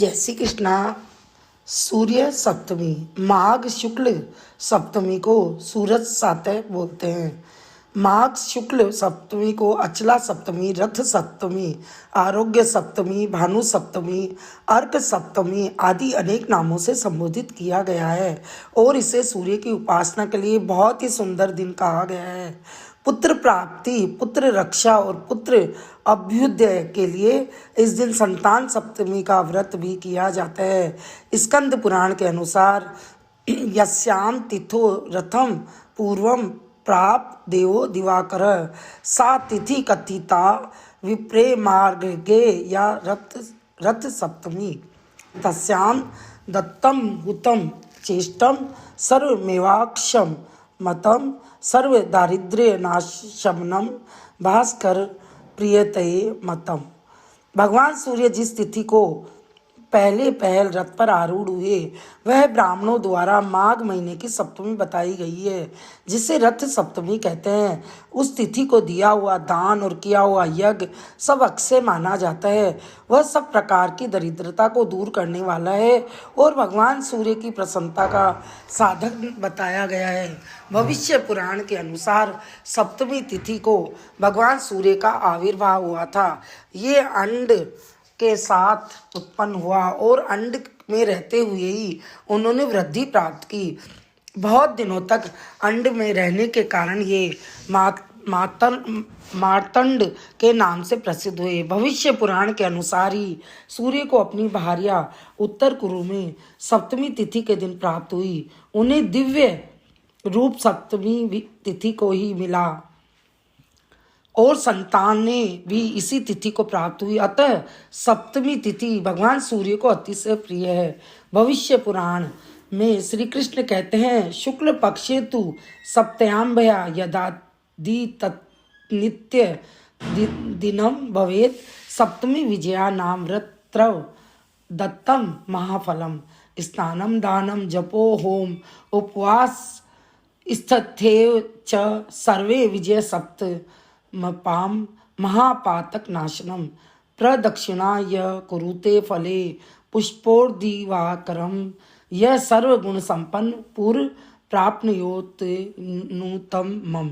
जय श्री कृष्णा। सूर्य सप्तमी माघ शुक्ल सप्तमी को सूरज सातय बोलते हैं। माघ शुक्ल सप्तमी को अचला सप्तमी, रथ सप्तमी, आरोग्य सप्तमी, भानु सप्तमी, अर्क सप्तमी आदि अनेक नामों से संबोधित किया गया है और इसे सूर्य की उपासना के लिए बहुत ही सुंदर दिन कहा गया है। पुत्र प्राप्ति, पुत्र रक्षा और पुत्र अभ्युदय के लिए इस दिन संतान सप्तमी का व्रत भी किया जाता है। स्कंद पुराण के अनुसार यस्याम तिथो रथम पूर्वम प्राप देवो दिवाकर सा तिथि कथिता विप्रे मार्गे या रथ सप्तमी तस्याम दत्तम हुतम चेष्टम सर्वमेवाक्षम मतम सर्व दारिद्र्य नाशमनम भास्कर प्रियतये मतम। भगवान सूर्य जिस तिथि को पहले पहल रथ पर आरूढ़ हुए वह ब्राह्मणों द्वारा माघ महीने की सप्तमी बताई गई है, जिसे रथ सप्तमी कहते हैं। उस तिथि को दिया हुआ दान और किया हुआ यज्ञ सब अक्षय माना जाता है। वह सब प्रकार की दरिद्रता को दूर करने वाला है और भगवान सूर्य की प्रसन्नता का साधन बताया गया है। भविष्य पुराण के अनुसार सप्तमी तिथि को भगवान सूर्य का आविर्भाव हुआ था। ये अंड के साथ उत्पन्न हुआ और अंड में रहते हुए ही उन्होंने वृद्धि प्राप्त की। बहुत दिनों तक अंड में रहने के कारण ये मार्तंड के नाम से प्रसिद्ध हुए। भविष्य पुराण के अनुसार ही सूर्य को अपनी भार्या उत्तर कुरु में सप्तमी तिथि के दिन प्राप्त हुई। उन्हें दिव्य रूप सप्तमी तिथि को ही मिला और संतानें भी इसी तिथि को प्राप्त हुई। अतः सप्तमी तिथि भगवान सूर्य को अतिशय प्रिय है। भविष्य पुराण में श्री कृष्ण कहते हैं, शुक्ल पक्षे तु सप्तयाम्भया यदादि तत्नित्य दिनम भवेत सप्तमी विजया नाम रत्रव दत्तम महाफलम स्नानम दानम जपो होम उपवास स्थित्येव च सर्वे विजय सप्त मपाम महापातक नाशनम प्रदक्षिणा य कुरुते फले पुष्पोर्दिवाकरम यह सर्वगुण संपन्न पूर्व प्राप्नयोत नूतम मम।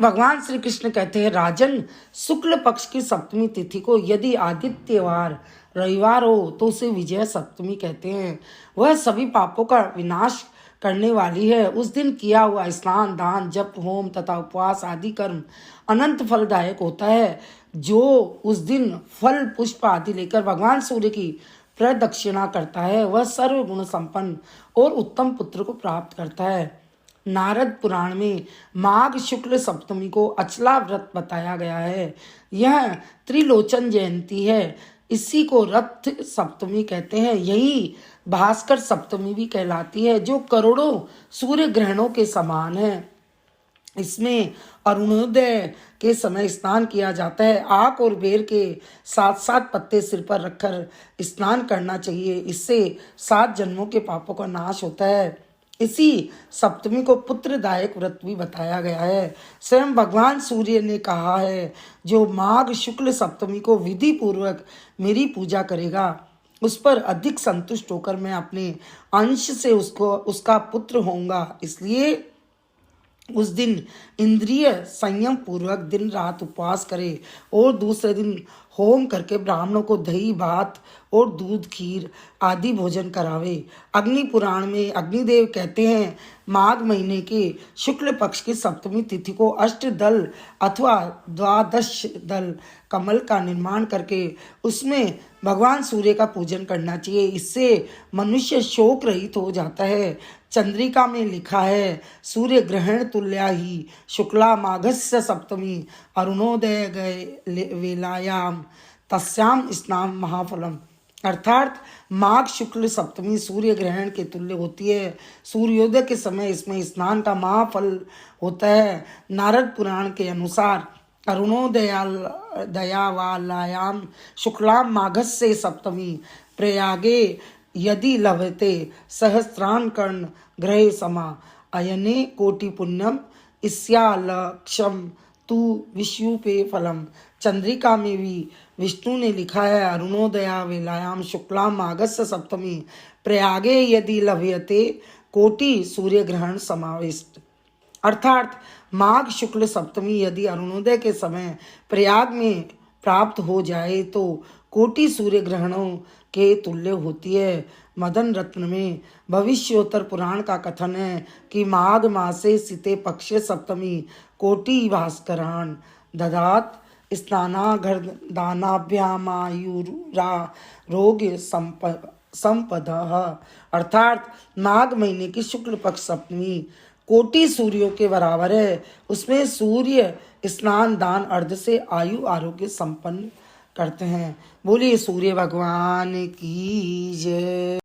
भगवान श्री कृष्ण कहते हैं, राजन, शुक्ल पक्ष की सप्तमी तिथि को यदि आदित्यवार रविवार हो तो उसे विजय सप्तमी कहते हैं। वह सभी पापों का विनाश करने वाली है। उस दिन किया हुआ स्नान, दान, जप, होम तथा उपवास आदि कर्म अनंत फलदायक होता है। जो उस दिन फल पुष्प आदि लेकर भगवान सूर्य की प्रदक्षिणा करता है वह सर्वगुण संपन्न और उत्तम पुत्र को प्राप्त करता है। नारद पुराण में माघ शुक्ल सप्तमी को अचला व्रत बताया गया है। यह त्रिलोचन जयंती है। इसी को रथ सप्तमी कहते हैं। यही भास्कर सप्तमी भी कहलाती है, जो करोड़ों सूर्य ग्रहणों के समान है। इसमें अरुणोदय के समय स्नान किया जाता है। आक और बेर के 7-7 पत्ते सिर पर रखकर स्नान करना चाहिए। इससे 7 जन्मों के पापों का नाश होता है। इसी सप्तमी को पुत्रदायक व्रत भी बताया गया है। स्वयं भगवान सूर्य ने कहा है, जो माघ शुक्ल सप्तमी को विधि पूर्वक मेरी पूजा करेगा उस पर अधिक संतुष्ट होकर मैं अपने अंश से उसका पुत्र होऊंगा। इसलिए उस दिन इंद्रिय संयम पूर्वक दिन रात उपवास करे और दूसरे दिन होम करके ब्राह्मणों को दही भात और दूध खीर आदि भोजन करावे। अग्नि पुराण में अग्निदेव कहते हैं, माघ महीने के शुक्ल पक्ष की सप्तमी तिथि को 8 दल अथवा 12 दल कमल का निर्माण करके उसमें भगवान सूर्य का पूजन करना चाहिए। इससे मनुष्य शोक रहित हो जाता है। चंद्रिका में लिखा है, सूर्य ग्रहण तुल्या ही शुक्ला माघस्य सप्तमी अरुणोदय गए वेलायाम तस्याम स्नान महाफलम। अर्थात माघ शुक्ल सप्तमी सूर्य ग्रहण के तुल्य होती है। सूर्योदय के समय इसमें स्नान का महाफल होता है। नारद पुराण के अनुसार अरुणोदयावालायाम शुक्लाम माघस्य सप्तमी प्रयागे यदि लभते सहस्रान कर्ण ग्रहे समा अयने कोटि पुण्यम इस्यालक्षम तू विष्णु पे फलम। चंद्रिका में भी विष्णु ने लिखा है, अरुणोदया वेलायाम शुक्लाम मागस्य सप्तमी प्रयागे यदि लभ्यते कोटि सूर्य ग्रहण समाविष्ट। अर्थात माघ शुक्ल सप्तमी यदि अरुणोदय के समय प्रयाग में प्राप्त हो जाए तो कोटि सूर्य ग्रहणों के तुल्य होती है। मदन रत्न में भविष्योत्तर पुराण का कथन है कि माघ मासे सिते पक्षे सप्तमी कोटि भास्करान ददात स्नानाघर्दानाभ्यामायुरा रोग संपदः। अर्थात माघ महीने की शुक्ल पक्ष सप्तमी कोटि सूर्यों के बराबर है। उसमें सूर्य स्नान दान अर्ध से आयु आरोग्य संपन्न करते हैं। बोलिए सूर्य भगवान की जय।